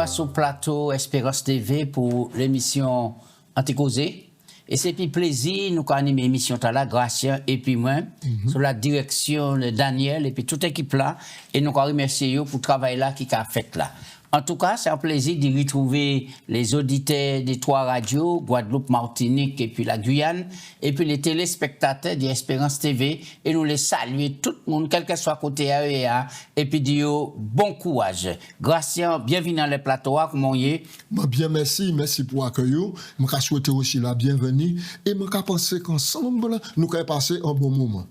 retour sur le plateau Espérance TV pour l'émission Anticausé. Et c'est puis plaisir, nous avons animé l'émission là, Gracien et puis moi, sous la direction de Daniel et puis toute l'équipe là. Et nous avons remercié pour le travail là qui a fait là. En tout cas, c'est un plaisir de retrouver les auditeurs des trois radios, Guadeloupe, Martinique et puis la Guyane, et puis les téléspectateurs d'Espérance TV, et nous les saluer tout le monde, quel que soit côté AEA, et puis dire bon courage. Gracien, bienvenue dans le plateau, comment vous êtes? Bien, merci pour l'accueil. Je souhaite aussi la bienvenue, et je pense qu'ensemble, nous allons passer un bon moment.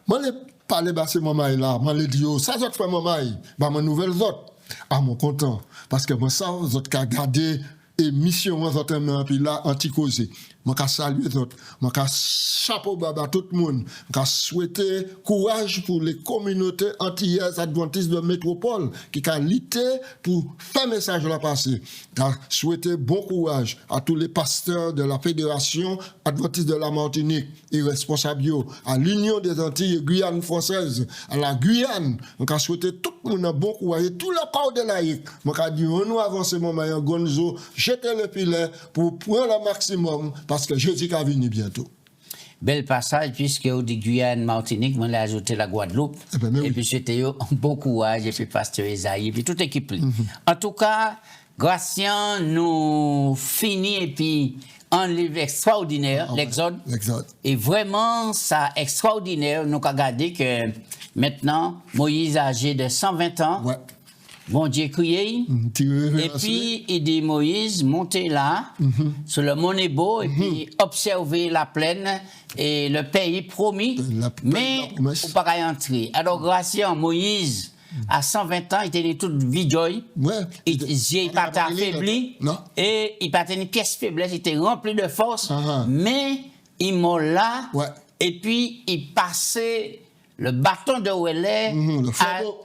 Je vais parler de ce moment là, je vais dire, ça je fais maman, ma nouvelle vote. Ah, mon content. Parce que moi, ça, vous avez gardé émission, vous avez puis là, Anticausé. Je salue les autres. Je chapeau baba tout le monde. Je souhaite courage pour les communautés antillaises adventistes de métropole qui ont lutté pour faire message la passer. Je souhaite bon courage à tous les pasteurs de la Fédération adventiste de la Martinique et responsables, à l'Union des Antilles Guyane française, à la Guyane. Je souhaite tout le monde bon courage et tout le corps de laïcs. Je dis, nous avançons, mon Gonzo, jetez le filet pour prendre le maximum. Parce que Jésus va venir bientôt. Bel passage, puisque vous dites Guyane, Martinique, moi, j'ai ajouté la Guadeloupe. Et puis, c'était un bon courage, et puis Pasteur Esaïe, et puis toute l'équipe. En tout cas, Gracien nous finit, et puis un livre extraordinaire, l'Exode. Et vraiment, ça extraordinaire. Nous avons regardé que maintenant, Moïse âgé de 120 ans. Ouais. Bon Dieu crié, et puis il dit Moïse, montez là, sur le mont Nebo, et puis observez la plaine et le pays promis, mais vous ne pouvez pas entrer. Alors, Gracien, Moïse, à 120 ans, il était tout vidoy, il n'était pas affaibli, et il n'a pas une pièce faiblesse, il était rempli de force, mais il m'a là, et puis il passait le bâton de Ouellet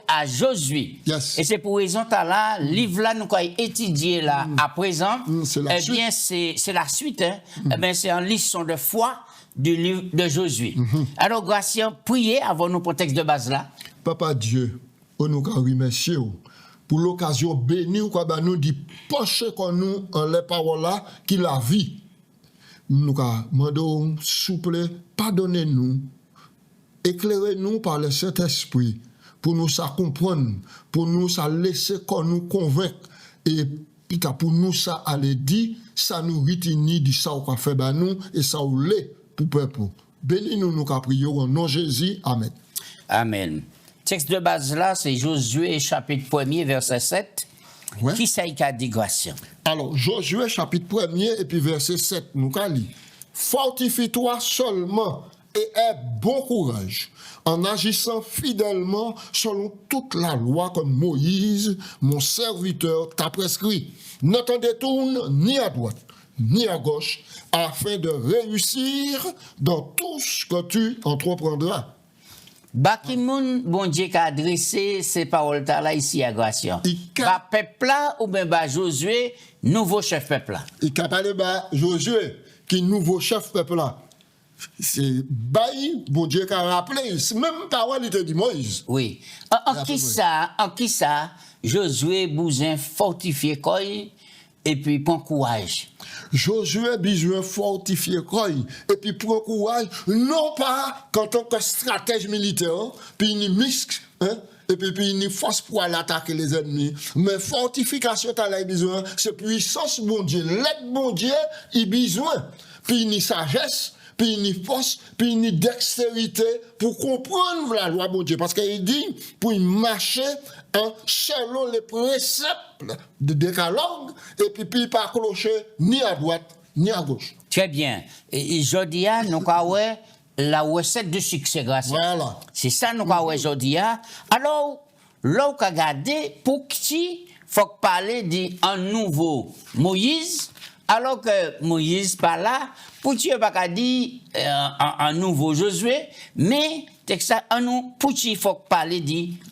à Josué. Et c'est pour raison que là, le livre là, nous avons étudié là à présent, eh bien, c'est la suite, hein? Eh bien, c'est une leçon de foi du livre de Josué. Alors, Gracien, priez avant nos texte de base là. Papa Dieu, on nous remercie pour l'occasion bénie, nous dit, pencher qu'on nous en les paroles là, qui la vie. Nous demandons, souple, pardonnez-nous. Éclairez-nous par le Saint-Esprit pour nous ça comprendre, pour nous ça laisser qu'on nous convaincre et pour nous ça aller dire, ça nous retenir du ça qu'on fait ben nous et ça ou l'est pour peuple. Bénis-nous nous prions au nom de Jésus. Amen. Amen. Texte de base là, c'est Josué chapitre 1er verset 7. Qui ça y a dit Gracien? Alors Josué chapitre 1er et puis verset 7 nous lit. Fortifie-toi seulement et aie bon courage, en agissant fidèlement selon toute la loi que Moïse, mon serviteur, t'a prescrit. Ne t'en détourne ni à droite, ni à gauche, afin de réussir dans tout ce que tu entreprendras. Bakimoun, bon Dieu, qui a adressé ces paroles là ici à Gracien. Ba peuple là ou bien ba Josué, nouveau chef peuple là. Il a parlé ba Josué, qui nouveau chef peuple là. C'est Baï, bon Dieu, qui a rappelé, même parole, il te dit Moïse. Oui. En qui ça, Josué Bouzin fortifié quoi et puis prend courage. Josué besoin fortifier quoi et puis prend courage, non pas en tant que stratège militaire, puis il muscle, hein, et puis il force pour aller attaquer les ennemis. Mais fortification, tu as besoin, c'est puissance, bon Dieu, l'aide, bon Dieu, il besoin. Puis il sagesse. Puis une force, puis une dextérité pour comprendre la loi de Dieu. Parce qu'il dit, pour marcher selon les préceptes de décalogue, et puis pas clocher ni à droite, ni à gauche. Très bien. Et aujourd'hui, nous avons la recette de succès grâce. Voilà. C'est ça nous avons aujourd'hui. Alors, là, on a regardé, pour qui faut parler d'un nouveau Moïse, alors que Moïse pas là, pour Dieu pas dire un nouveau Josué, mais ça pour Dieu faut parler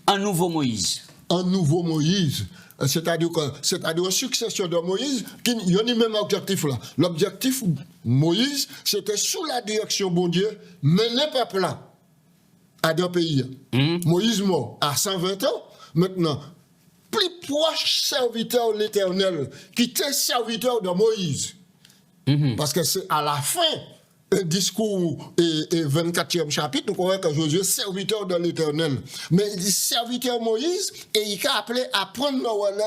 d'un nouveau Moïse. Un nouveau Moïse, c'est-à-dire une succession de Moïse qui y a le même objectif là. L'objectif Moïse, c'était sous la direction bon Dieu, mener le peuple là à deux pays. Moïse mort à 120 ans, maintenant plus proche serviteur de l'Éternel, qui était serviteur de Moïse. Parce que c'est à la fin un discours et 24e chapitre, nous voyons que Josué est serviteur de l'Éternel. Mais il dit serviteur Moïse, et il a appelé à prendre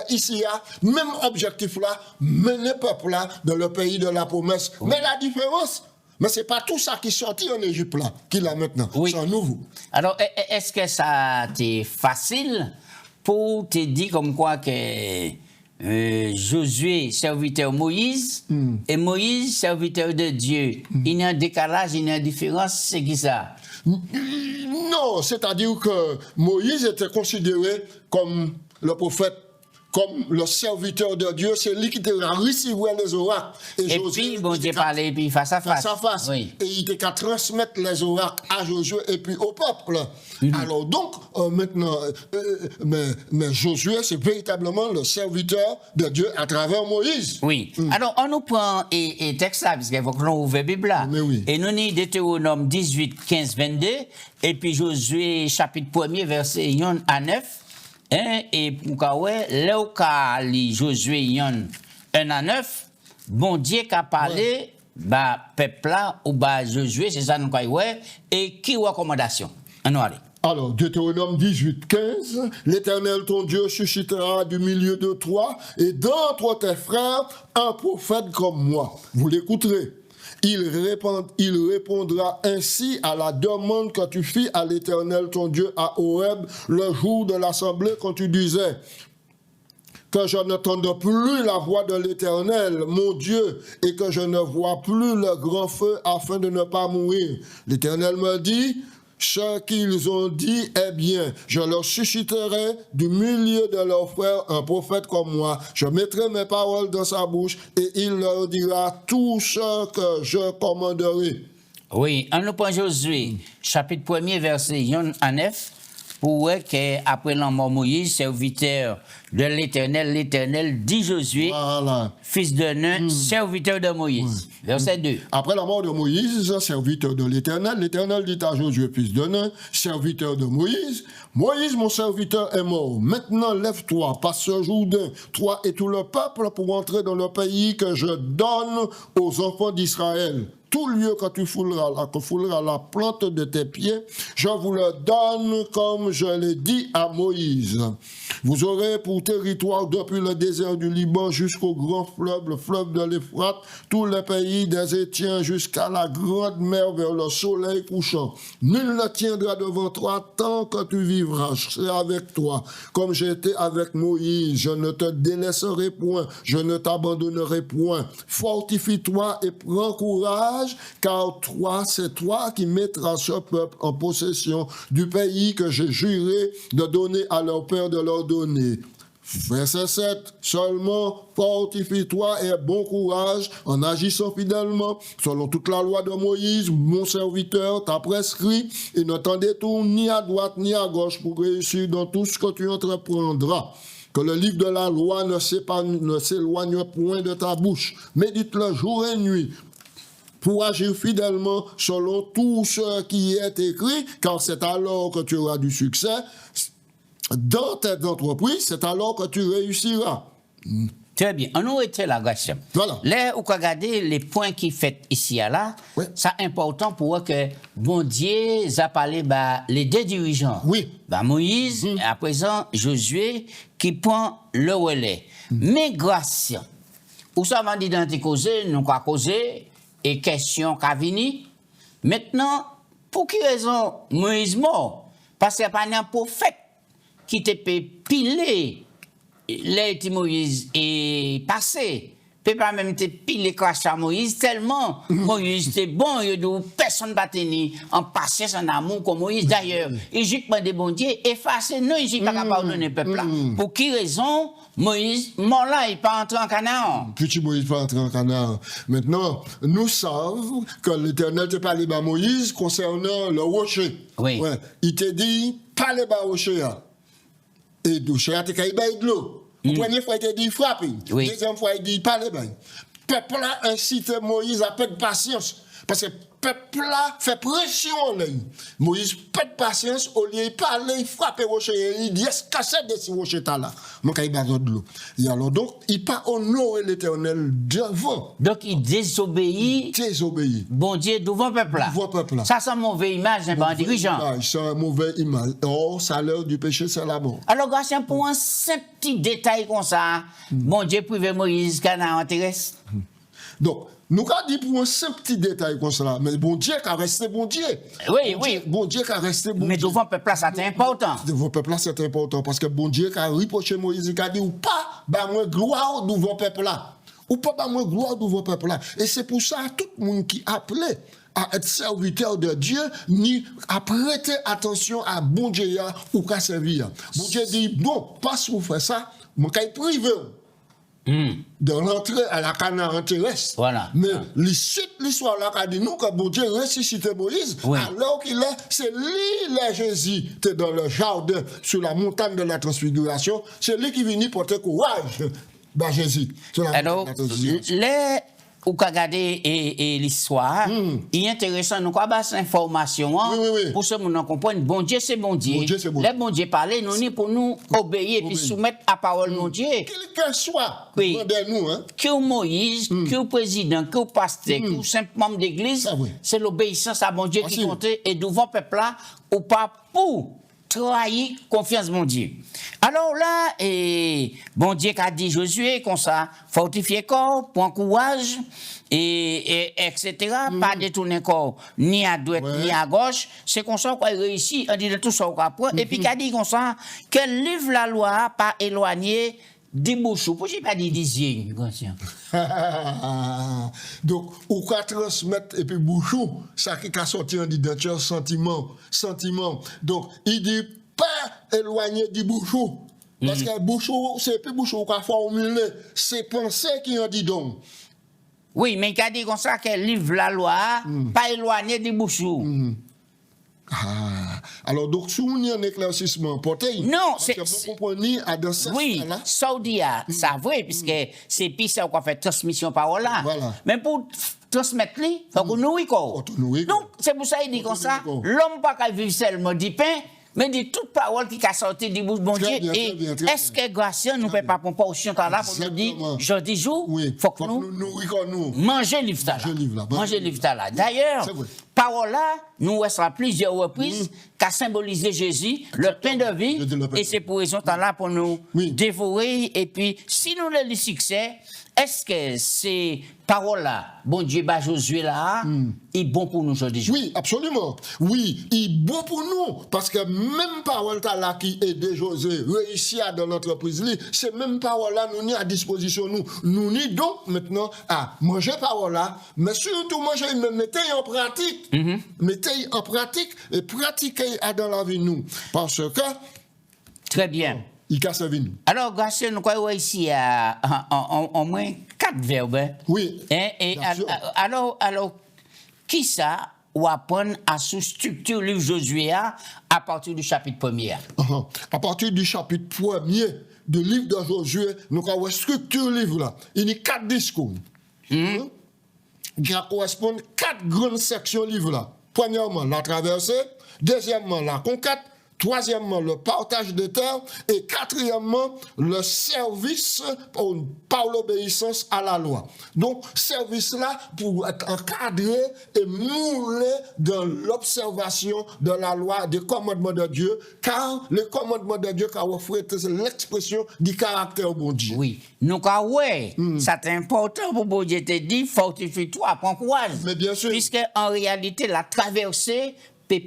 ici, même objectif là, mener le peuple là dans le pays de la promesse. Oui. Mais la différence, mais ce n'est pas tout ça qui est sorti en Égypte là, qu'il a maintenant. Oui. C'est nouveau. Alors, est-ce que ça a été facile pour te dire comme quoi que Josué, serviteur Moïse, et Moïse, serviteur de Dieu. Il y a un décalage, il y a une différence, c'est qui ça? Non, c'est-à-dire que Moïse était considéré comme le prophète, comme le serviteur de Dieu, c'est lui qui a reçu les oracles. Et puis, bon Dieu parlait, puis face à face. Face à face. Oui. Et il était qu'à transmettre les oracles à Josué et puis au peuple. Alors donc, maintenant, mais Josué, c'est véritablement le serviteur de Dieu à travers Moïse. Oui. Alors, on nous prend et texte là, parce qu'il faut que l'on ouvre la Bible là. Mais oui. Et nous avons Deutéronome 18, 15, 22, et puis Josué, chapitre 1er, verset 1 à 9. Et pour que là où li Josué 1 à 9, bon Dieu qui a parlé, bah peuple là ou bah Josué, c'est ça nous ouais, et qui recommandation. On va aller. Alors, Deutéronome 18, 15, l'Éternel ton Dieu suscitera du milieu de toi et d'entre tes frères un prophète comme moi. Vous l'écouterez. Il répondra ainsi à la demande que tu fis à l'Éternel ton Dieu à Horeb le jour de l'assemblée quand tu disais que je n'entende plus la voix de l'Éternel, mon Dieu, et que je ne vois plus le grand feu afin de ne pas mourir. L'Éternel me dit, ce qu'ils ont dit est bien. Je leur susciterai du milieu de leurs frères un prophète comme moi. Je mettrai mes paroles dans sa bouche et il leur dira tout ce que je commanderai. Oui, en nous prend Josué, chapitre 1er, verset 1 à 9, pour voir qu'après la mort Moïse, serviteur de l'Éternel dit Josué, voilà. Fils de Nun, serviteur de Moïse. Oui. Verset 2. Après la mort de Moïse, serviteur de l'Éternel dit à Josué, fils de Nun, serviteur de Moïse, Moïse, mon serviteur, est mort. Maintenant, lève-toi, passe ce Jourdain, toi et tout le peuple, pour entrer dans le pays que je donne aux enfants d'Israël. Tout lieu que tu fouleras la plante de tes pieds, je vous le donne comme je l'ai dit à Moïse. Vous aurez pour territoire depuis le désert du Liban jusqu'au grand fleuve, le fleuve de l'Euphrate, tout le pays des Étiens jusqu'à la grande mer vers le soleil couchant. Nul ne tiendra devant toi tant que tu vivras. Je serai avec toi, comme j'étais avec Moïse. Je ne te délaisserai point, je ne t'abandonnerai point. Fortifie-toi et prends courage, car toi, c'est toi qui mettras ce peuple en possession du pays que j'ai juré de donner à leur père de leur donner. Verset 7, seulement fortifie-toi et aie bon courage en agissant fidèlement, selon toute la loi de Moïse, mon serviteur t'a prescrit, et ne t'en détourne ni à droite ni à gauche pour réussir dans tout ce que tu entreprendras. Que le livre de la loi ne s'éloigne point de ta bouche. Médite-le jour et nuit, pour agir fidèlement selon tout ce qui est écrit, car c'est alors que tu auras du succès dans tes entreprises, c'est alors que tu réussiras. Très bien. On a été là, Gacham. Voilà. Là, vous regardez les points qui fait ici et là, oui. C'est important pour que bon Dieu a parlé les deux dirigeants. Oui. Moïse, et à présent Josué, qui prend le relais. Mais grâce, où ça va dire dans tes causes, nous avons causé, et question qu'a venu. Maintenant, pour qui raison Moïse mort? Parce qu'il n'y a pas un prophète qui te peut piler les Moïse est passé. Peut pas même te piler cracher à Moïse tellement Moïse était bon, personne ne va tenir en passé son amour comme Moïse. D'ailleurs, Égypte m'a dit bon Dieu, effacez non, Égypte pas capable de donner peuple là. Pour qui raison Moïse mort là, il pas entré en Canaan? Petit Moïse pas entré en Canaan. Maintenant, nous savons que l'Éternel te parlait à Moïse concernant le rocher. Oui. Ouais. Il te dit, parlez à rocher. Et le rocher a été de l'eau. La première fois, il te dit frapper. Deuxième fois, il dit parler. Le peuple a incité Moïse à perdre patience. Parce que peuple là fait pression là. Moïse pète patience au lieu de parler, il frappe rocher, il dit est-ce que c'est de ce rocher là. Donc il va de l'eau. Et alors donc il pas honorer l'Éternel devant. Donc il désobéit. Bon Dieu devant peuple là. Devant peuple là. Ça c'est une mauvaise image d'un bon dirigeant. C'est une mauvaise image. Or salaire du péché c'est la mort. Alors Gratien, pour un simple petit détail comme ça, bon Dieu privé Moïse Canaan intéresse. Donc nous avons dit pour un simple petit détail comme ça, mais bon Dieu qui a resté bon Dieu. Oui. Bon Dieu qui a resté bon Dieu. Mais devant peuple là, c'est important. Devant peuple là, c'est important parce que bon Dieu qui a reproché Moïse, qui a dit ou pas, bah moi gloire devant peuple là. Ou pas, bah moi gloire devant peuple là. Et c'est pour ça tout le monde qui appelait à être serviteur de Dieu, ni à prêter attention à bon Dieu ou qu'à servir. Bon Dieu dit, bon, parce que vous faites ça, moi qu'à privé. De l'entrée à la Canaan terrestre. Voilà. Mais l'histoire là a dit nous que bon Dieu ressuscité Moïse, alors qu'il est, c'est lui, Jésus, était dans le jardin, sur la montagne de la transfiguration, c'est lui qui vient porter courage à Jésus. Alors, ou qu'à regarder l'histoire, il est intéressant, nous avons cette information pour que nous comprenions. Bon Dieu, c'est bon Dieu. Les bon Dieu parler, nous ni pour nous obéir et puis soumettre à la parole de mon Dieu. Quel que soit, que Moïse, que président, que pasteur, que simple membre d'église, c'est l'obéissance à bon Dieu qui compte et devant le peuple là, ou pas pour trahir confiance mon Dieu. Alors là, bon Dieu a dit Josué comme ça, fortifier corps, point courage, etc. Pas détourner corps ni à droite ni à gauche. C'est comme ça qu'on réussit, on dit de tout ça qu'on apprend. Et puis qu'a dit comme ça, qu'elle livre la loi pas éloigner des bouchons. Pourquoi j'ai pas dit des Donc, ou qu'à transmettre et puis bouchon, ça qui a sorti en didacteur sentiment. Donc, il dit pas éloigner du bouchon. Parce que bouchon, c'est plus bouchon qu'on a formulé, c'est penser qui en dit donc. Oui, mais qu'a dit comme ça qu'elle livre la loi, pas éloigner des bouchons. Alors, donc, si on y a un éclaircissement porté, non, c'est que vous comprenez à dans ce oui, ça dit, ça vrai, puisque c'est puis ça qu'on fait transmission parole là. Voilà. Mais pour transmettre, il faut qu'on nourrit quoi. Donc, c'est pour ça qu'il dit comme ça, l'homme pas qu'à vivre seulement du pain, mais de toute parole qui a sorti du bouche bon Dieu. Et est-ce que Gratien nous peut pas prendre portion là pour nous dire, jeudi jour, faut que nous manger livre là. Manger livre là. D'ailleurs, parole là, nous à plusieurs reprises, qu'a symbolisé Jésus, le pain de vie, et c'est pour raison là pour nous dévorer. Et puis, si nous le succès, est-ce que ces paroles-là, bon Dieu, Josué là, est bon pour nous aujourd'hui? Oui, absolument. Oui, il est bon pour nous. Parce que même parole là qui aide Josué, réussit dans l'entreprise, c'est même parole là, nous n'y à disposition nous. Nous n'y donc maintenant à manger parole là, mais surtout manger, mettez en pratique. Mettez en pratique et pratiquez dans la vie nous. Parce que. Très bien. Il casse la vie nous. Alors, grâce nous croyons ici à au moins 4 verbes. Oui. Et alors, qui ça ou apprendre à sous-structurer le livre Josué à partir du chapitre 1er? À partir du chapitre 1er du livre de Josué, nous avons structuré le livre là. Il y a 4 discours. Qui correspondent 4 grandes sections du livre là. Premièrement, la traversée. Deuxièmement, la conquête. Troisièmement, le partage des terres. Et quatrièmement, le service par l'obéissance à la loi. Donc, service là pour être encadré et moulé dans l'observation de la loi, des commandements de Dieu, car les commandements de Dieu, car c'est l'expression du caractère bon Dieu. Oui. Donc, ça c'est important pour bon Dieu te dire, fortifie-toi, prends courage. Mais bien sûr. Puisque en réalité, la traversée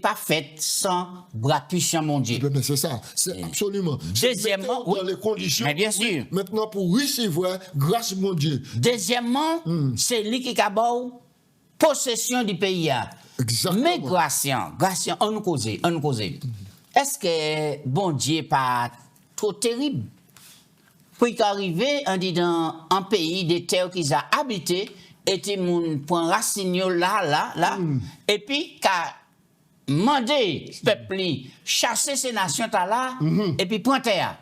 pas faite sans bras puissant, mon Dieu. Mais c'est ça, c'est absolument. Deuxièmement, dans les conditions. Mais bien sûr. Maintenant, pour recevoir grâce, mon Dieu. Deuxièmement, c'est lui qui a possession du pays. Exactement. Mais Gratien, on nous cause. Est-ce que bon Dieu pas trop terrible? Pour qu'arriver, on dit dans un pays des terres qu'ils ont habité, et tout le monde prend racine là, et puis mandé peuple chasser ces nations là et puis prendre terre.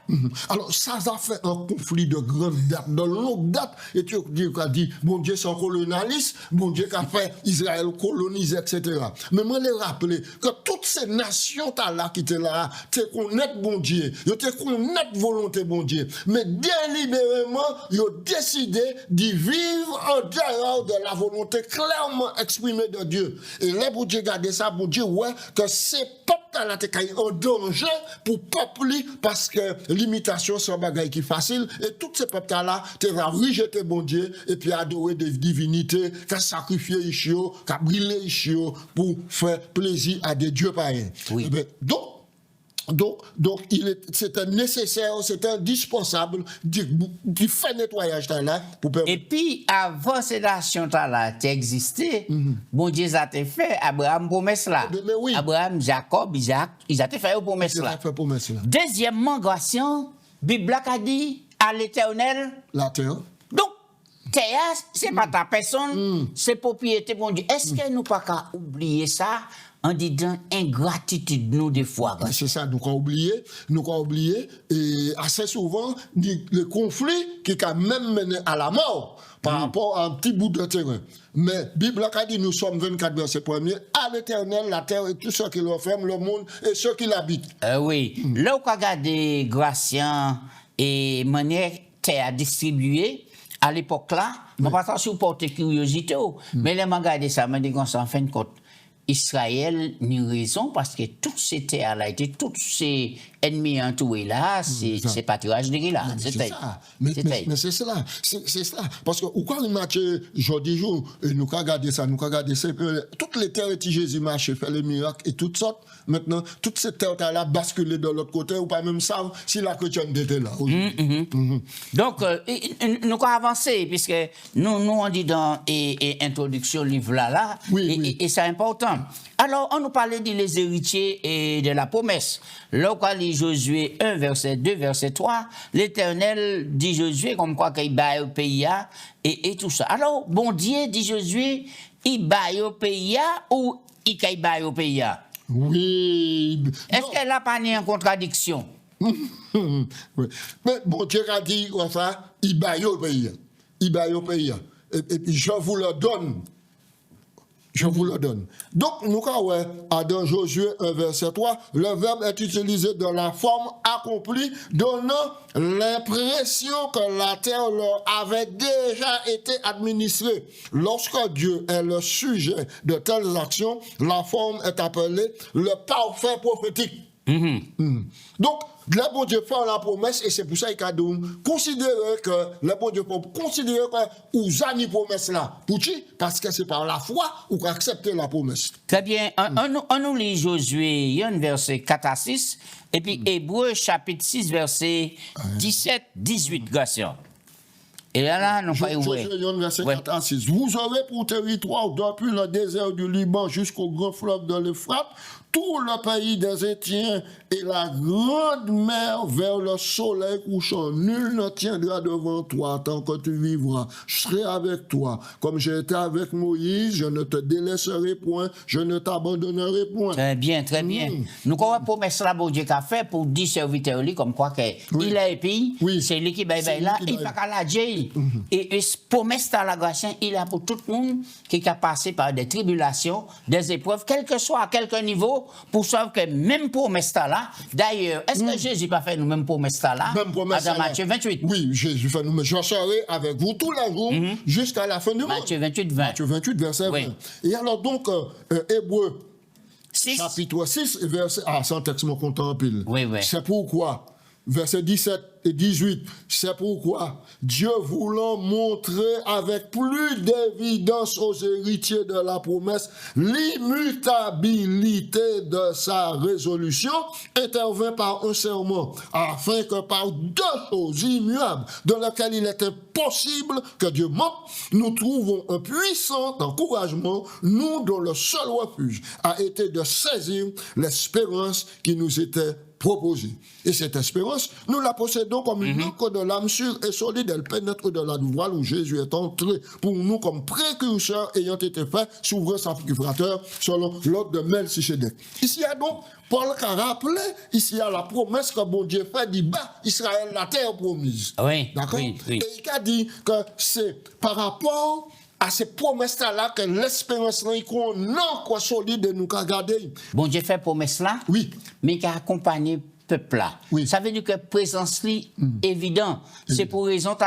Alors, ça a fait un conflit de grande date, de longue date. Et tu as dit, bon Dieu, c'est un colonialiste, bon Dieu qui a fait Israël coloniser, etc. Mais moi, je rappeler que toutes ces nations là qui étaient là, tu connaître bon Dieu, tu connaître volonté bon Dieu. Mais délibérément, ils ont décidé d'y vivre en dehors de la volonté clairement exprimée de Dieu. Et là, pour Dieu garder ça, pour Dieu, ouais, que ces peuples là étaient en danger pour peuple parce que l'imitation c'est un bagage qui est facile et tous ces peuples là tu vas rejeter bon Dieu et puis adorer des divinités, faire sacrifier Ishio, brûler Ishio pour faire plaisir à des dieux païens. Oui. Donc, c'était nécessaire, c'était indispensable de faire nettoyage là pour permettre. Et puis, avant ces nations là existé, bon Dieu a fait Abraham promesse là. Mais oui. Abraham, Jacob, Isaac, ils ont fait promesse là. Deuxièmement, Gratien, Bible a dit à l'Éternel. La terre. Donc, terre, c'est pas ta personne, c'est propriété bon Dieu. Est-ce que nous pas qu'à oublier ça? En disant ingratitude, nous, des fois. C'est ça, nous avons oublié, et assez souvent, le conflit qui a même mené à la mort par rapport à un petit bout de terrain. Mais Bible a dit, nous sommes 24 versets 1er, à l'Éternel, la terre et tout ce qui l'enferme, le monde et ceux qui l'habitent. Oui, là où on regarde Gratien et manière terre distribuée, à l'époque là, je ne sais pas si vous portez curiosité, mais les regarder ça, je me dis qu'on s'en fin de compte. Israël n'a raison parce que tous ces terres-là, tous ces ennemis entourés là, c'est pâturage de là. Mais c'est cela. C'est cela. Parce que, ou quand il marche, aujourd'hui, nous avons regardé ça, toutes les terres qui Jésus marche, fait les miracles et toutes sortes, maintenant, toutes ces terres-là basculent de l'autre côté, ou pas même savent si la chrétienne était là. Donc, nous avons avancé, puisque nous on dit dans l'introduction livre là, et c'est important. Alors, on nous parlait des héritiers et de la promesse. Là, quand lit Josué 1, verset 2, verset 3, l'Éternel dit Josué, comme quoi qu'il baille au pays et tout ça. Alors, bon Dieu dit Josué, il baille au pays ou il baille au pays? Oui. Est-ce qu'elle n'a pas ni en contradiction? Oui. Mais bon Dieu a dit, enfin, il baille au pays. Il baille au pays. Et puis, je vous le donne. Je vous le donne. Donc, nous, dans Josué 1, verset 3, le verbe est utilisé dans la forme accomplie, donnant l'impression que la terre leur avait déjà été administrée. Lorsque Dieu est le sujet de telles actions, la forme est appelée le parfait prophétique. Donc, le bon Dieu fait la promesse et c'est pour ça qu'il a considéré que le bon Dieu considérer que vous avez une promesse là. Pourquoi? Parce que c'est par la foi ou qu'on accepte la promesse. Très bien. On nous lit Josué 1, verset 4 à 6 et puis Hébreu chapitre 6, verset 17, 18. Gratien. Et là, nous pas ouvrir. Verset 4 à 6. Vous aurez pour territoire depuis le désert du Liban jusqu'au grand fleuve de l'Euphrate, tout le pays des Étiens et la grande mer vers le soleil couchant. Nul ne tiendra devant toi tant que tu vivras. Je serai avec toi. Comme j'ai été avec Moïse, je ne te délaisserai point, je ne t'abandonnerai point. Très bien, très bien. Nous avons une promesse là, bon Dieu, qu'a fait pour 10 serviteurs, comme quoi il a épi, c'est lui qui baille là, il n'a pas la jail. Et promesse à la grâce, il a pour tout le monde qui a passé par des tribulations, des épreuves, quel que soit, à quelque niveau, pour savoir que même promesse là, d'ailleurs, est-ce que Jésus n'a pas fait nous même promesse là? Même promesse dans Matthieu 28. Oui, Jésus fait nous, mais je serai avec vous tous les jours jusqu'à la fin du monde. Matthieu 28, 20. Matthieu 28, verset 20. Et alors donc, Hébreu, chapitre 6, verset... Ah, c'est un texte mon compte en pile. Oui. C'est pourquoi, verset 17 et 18, c'est pourquoi Dieu voulant montrer avec plus d'évidence aux héritiers de la promesse l'immutabilité de sa résolution, intervint par un serment, afin que par deux choses immuables, dans lesquelles il est impossible que Dieu mente, nous trouvons un puissant encouragement, nous dont le seul refuge a été de saisir l'espérance qui nous était proposée. Et cette espérance, nous la possédons comme une encre de l'âme sûre et solide. Elle pénètre dans la voile où Jésus est entré pour nous comme précurseur ayant été fait souverain sacrificateur selon l'ordre de Melchisédek. Ici, il y a donc Paul qui a rappelé, ici, il y a la promesse que bon Dieu fait, dit, bah, Israël, la terre promise. Oui, d'accord? oui, oui. Et il a dit que c'est par rapport à ces promesses-là que l'espérance là, qu'on a quoi solide de nous garder. Bon Dieu fait promesse là, Oui. mais qui a accompagné peuple là. Oui. Ça veut dire que présence li évident. C'est pour raison que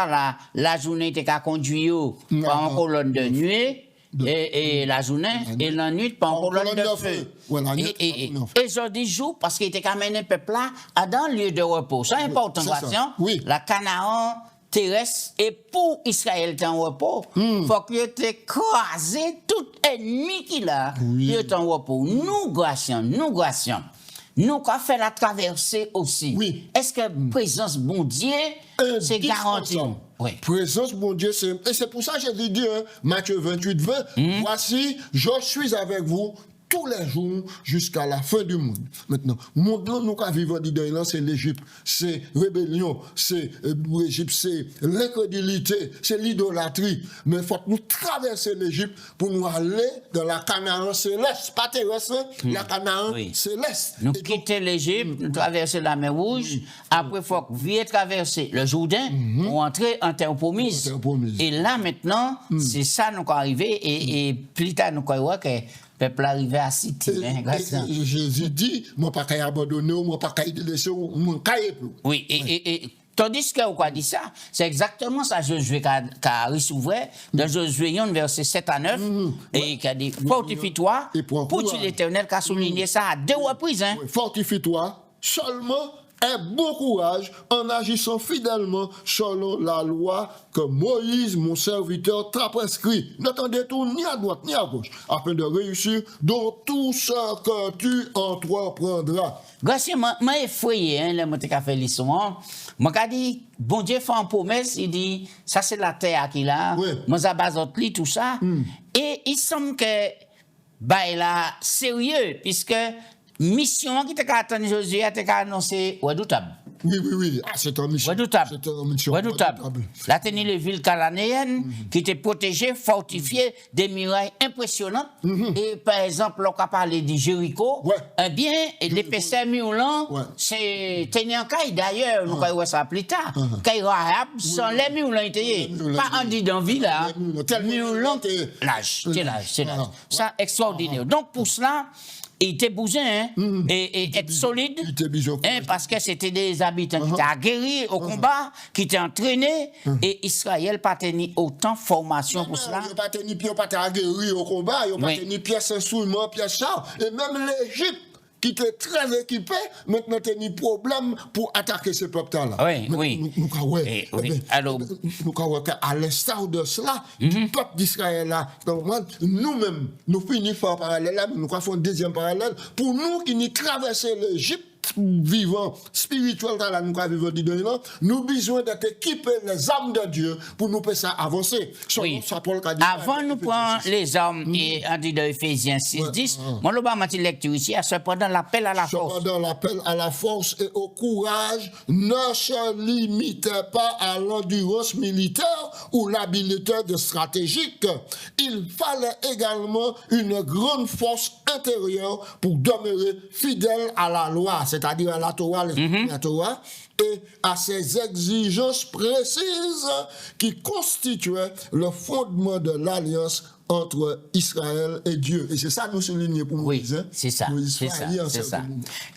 la journée était qu'à conduire par une colonne de nuée. Et la journée, et la nuit, par une colonne de feu. Voilà, et je dis jour, parce qu'il était qu'à mener le peuple là dans le lieu de repos. Ça important, Christian. Oui. La Canaan terrestre, et pour Israël était en repos, il faut qu'il ait écrasé tout ennemi qu'il a. Il est en repos. Nous, Gracian, nous avons fait la traversée aussi. Oui. Est-ce que présence bon Dieu, c'est garanti? Oui. Présence, mon Dieu, et c'est pour ça que j'ai dit, hein, Matthieu 28, 20, voici, je suis avec vous tous les jours jusqu'à la fin du monde. Maintenant, monde là, nous vivons dedans, c'est l'Égypte, c'est rébellion, c'est l'Égypte, c'est l'incrédulité, c'est l'idolâtrie. Mais il faut que nous traverser l'Égypte pour nous aller dans la Canaan céleste, pas terrestre, la Canaan céleste. Nous quitter l'Égypte, nous traverser la mer Rouge, après il faut que nous traverser le Jourdain pour entrer en terre promise. Et là maintenant, c'est ça nous arrivé et plus tard nous croyons que le peuple arrivé à Cité. Jésus dit, moi pas qu'à abandonner, moi pas qu'à laisser, moi qu'à plus. Oui, et tandis que vous dit ça, c'est exactement ça Josué qui a reçu dans Josué 1, verset 7 à 9, et qui a dit, fortifie-toi, pour tuer l'Éternel, qui a souligné ça à 2 reprises. Hein. Fortifie-toi, seulement aie bon courage en agissant fidèlement selon la loi que Moïse, mon serviteur, t'a prescrit. N'attendez tout ni à droite ni à gauche, afin de réussir dans tout ce que tu entreprendras. Grâce moi effrayé, hein, le monté qu'a fait l'histoire. Moi qu'a dit, bon Dieu fait une promesse, il dit, ça c'est la terre qu'il a, moi ça bazot li tout ça. Et il semble que, bah, il a sérieux, puisque mission qui t'a attendu Josué a été annoncé redoutable. Oui. Ah, c'est une mission. Redoutable. La tenue les villes cananéennes qui étaient protégées, fortifiées, des murailles impressionnantes. Et par exemple, on a parlé de Jéricho. Eh bien, l'épaisseur murlant, c'est tenu en caille d'ailleurs, nous allons voir ça plus tard. Caille Rahab, sans les murlants, pas en dit dans ville là. Murlant, c'est l'âge. Ça, extraordinaire. Donc pour cela, il était bousin, et être solide, parce que c'était des habitants qui étaient aguerris au combat, qui étaient entraînés, et Israël n'a pas tenu autant de formation pour cela. Il n'a pas tenu pied, pas aguerris au combat, il n'a pas tenu pièces instruments, pièces chars, et même l'Égypte, qui était très équipé, maintenant il y a un problème pour attaquer ce peuple-là. Oui. Alors, nous à l'instar de cela, du peuple d'Israël là, nous-mêmes, nous finissons par parallèle, nous faisons un deuxième parallèle, pour nous qui nous traversons l'Égypte, vivant spirituel dans la nous vivons dedans, nous besoin d'être équipés les armes de Dieu pour nous faire ça avancer. Avant nous prendre les armes et on dit dans Ephésiens 6:10, mon l'obama lecture ici, cependant l'appel à la force. Cependant l'appel à la force et au courage ne se limite pas à l'endurance militaire ou l'habileté de stratégique. Il fallait également une grande force intérieure pour demeurer fidèle à la loi, c'est-à-dire à la Torah, la Torah, et à ses exigences précises qui constituaient le fondement de l'alliance entre Israël et Dieu. Et c'est ça nous soulignons pour Moïse. Oui, c'est ça.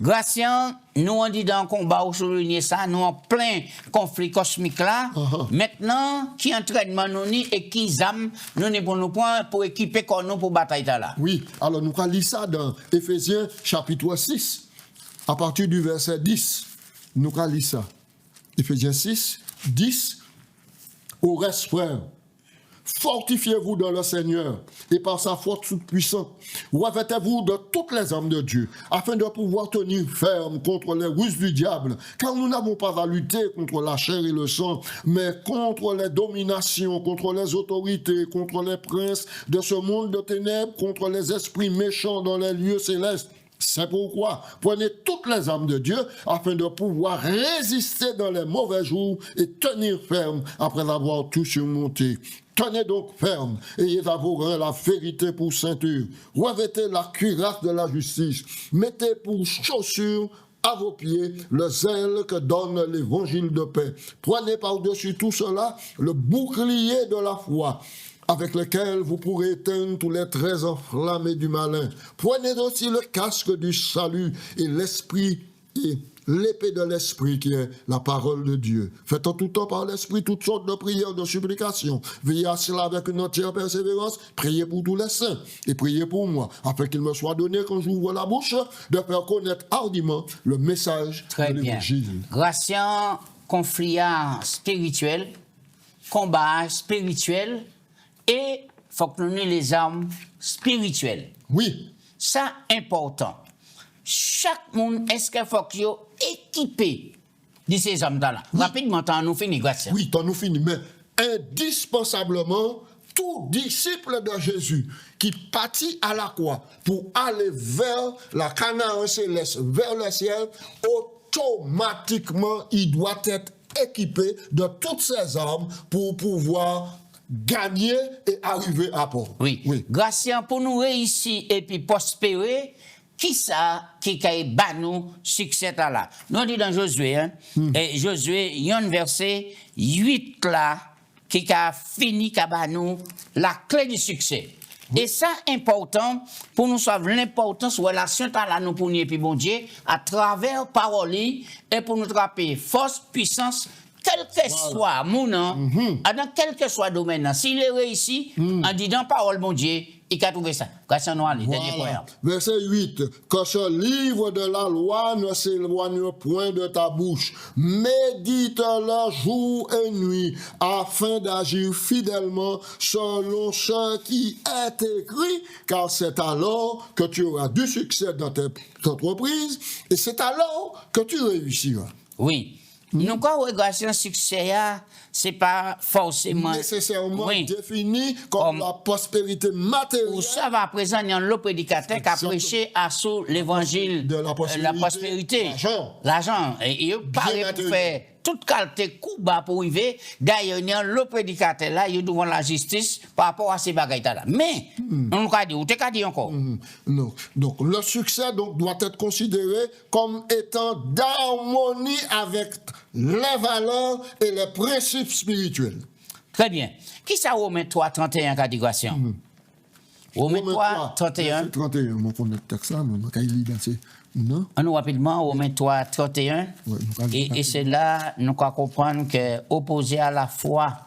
Gracian, nous on dit dans le combat, on souligne ça, nous en plein conflit cosmique là. Maintenant, qui entraînement nous ni et qui zam nous ni pour nous point pour équiper comme nous pour bataille là. Oui, alors nous allons lire ça dans Éphésiens chapitre 6, à partir du verset 10. Nous allons lire ça. Éphésiens 6, 10. Au reste, frères, fortifiez-vous dans le Seigneur et par sa force toute puissante. Revêtez-vous de toutes les armes de Dieu afin de pouvoir tenir ferme contre les ruses du diable. Car nous n'avons pas à lutter contre la chair et le sang, mais contre les dominations, contre les autorités, contre les princes de ce monde de ténèbres, contre les esprits méchants dans les lieux célestes. C'est pourquoi prenez toutes les armes de Dieu afin de pouvoir résister dans les mauvais jours et tenir ferme après avoir tout surmonté. Tenez donc ferme, ayez à vos reins la vérité pour ceinture, revêtez la cuirasse de la justice, mettez pour chaussure à vos pieds le zèle que donne l'évangile de paix. Prenez par-dessus tout cela le bouclier de la foi, avec lequel vous pourrez éteindre tous les traits enflammés du malin. Prenez aussi le casque du salut et l'esprit et l'épée de l'esprit qui est la parole de Dieu. Faites en tout temps par l'esprit toutes sortes de prières, de supplications. Veillez à cela avec une entière persévérance. Priez pour tous les saints et priez pour moi, afin qu'il me soit donné quand j'ouvre la bouche de faire connaître hardiment le message Très de bien. l'évangile. Gratien, conflit spirituel, combat spirituel, et il faut que nous ayons les armes spirituelles. Oui. Ça, important. Chaque monde, est-ce qu'il faut qu'il soit équipé de ces armes-là? Oui. Rapidement, nous finissons, Gratien. Oui, t'en nous fini, mais indispensablement, tout disciple de Jésus qui partit à la croix pour aller vers la Canaan céleste, vers le ciel, automatiquement, il doit être équipé de toutes ses armes pour pouvoir gagner et arriver à port. Oui. Gratien, pour nous réussir et puis prospérer, qui ça qui a nous succès là? Nous dit dans Josué, hein, et Josué, il y a un verset 8 là, qui a fini nous la clé du succès. Et ça, important pour nous savoir l'importance de la relation là nous pour nous et puis bon Dieu, à travers parole et pour nous attraper force, puissance, quel que soit mon nom, dans quel que soit domaine, s'il est réussi, en disant parole, bon Dieu, il a trouvé ça. Grâce à nous, dernier point. Verset 8. Que ce livre de la loi ne s'éloigne point de ta bouche. Médite-le jour et nuit, afin d'agir fidèlement selon ce qui est écrit, car c'est alors que tu auras du succès dans tes entreprises, et c'est alors que tu réussiras. Oui. Nous, quand on regarde un succès, ce n'est pas forcément nécessairement défini comme la prospérité matérielle. Pour ça, à présent, il y a un prédicateur qui a prêché à sous l'évangile de la prospérité. L'argent. Et il paraît pour faire toute qualité coup bas pour arriver. D'ailleurs, il y a un prédicateur là, il est devant la justice par rapport à ces bagailles-là. Mais, on nous a dit, ou t'es qu'à dire encore. Non. Donc, le succès doit être considéré comme étant d'harmonie avec les valeurs et les principes spirituels. Très bien. Qui ça, Romains 3, 31, catégorisation? Romains 3, 31. 31, on connaît le texte là, mais on va lire c'est. Non. Nous, rapidement, Romains 3, 31. Et c'est là, nous allons comprendre que opposé à la foi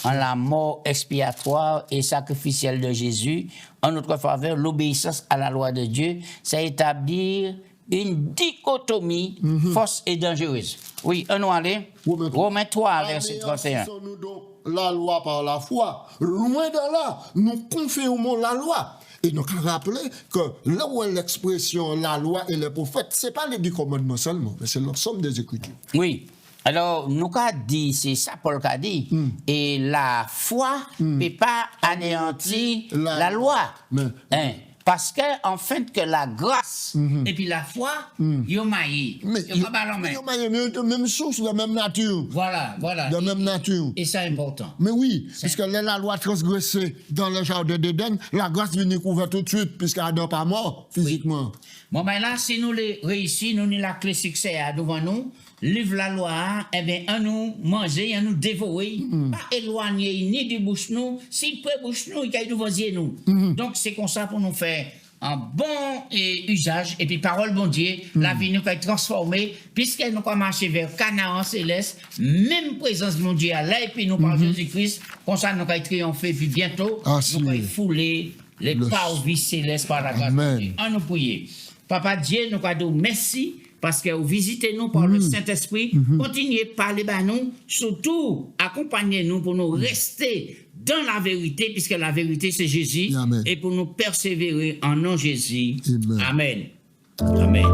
en la mort expiatoire et sacrificielle de Jésus, en notre faveur, l'obéissance à la loi de Dieu, c'est établir une dichotomie fausse et dangereuse. Oui, on va aller. Romains 3, verset 31. Nous donc la loi par la foi. Loin de là, nous confirmons la loi. Et nous avons rappelé que là où est l'expression la loi et les prophètes, ce n'est pas les 10 commandements seulement, mais c'est l'ensemble des Écritures. Oui. Alors, nous avons dit, c'est ça Paul a dit, et la foi ne peut pas anéantir la loi. Parce que, en fait, que la grâce et puis la foi, ils ont maillé. Ils ont maillé de même source, de même nature. Voilà. De même nature. Et c'est important. Mais oui, puisque la loi transgressée dans le jardin d'Éden, la grâce vient couvrir tout de suite, puisqu'elle n'est pas mort physiquement. Oui. Bon, ben là, si nous les réussissons, nous avons la clé succès devant nous, livre la loi, eh bien, à nous manger, à nous dévorer, pas éloigner ni du bouche nous, s'il peut bouche nous, il y a nous voisier nous. Donc, c'est comme ça pour nous faire un bon usage, et puis parole bon Dieu, la vie nous va être transformée, puisqu'elle nous va marcher vers Canaan céleste, même présence de mon Dieu là, et puis nous par Jésus-Christ, comme ça nous va triompher, puis bientôt, nous va fouler les parvis célestes par la grâce de Dieu. En nous prier. Papa Dieu, nous va dire merci, parce que vous visitez nous par le Saint-Esprit, continuez à parler à nous, surtout accompagnez-nous pour nous rester dans la vérité, puisque la vérité c'est Jésus, et pour nous persévérer en nom Jésus. Amen. Amen.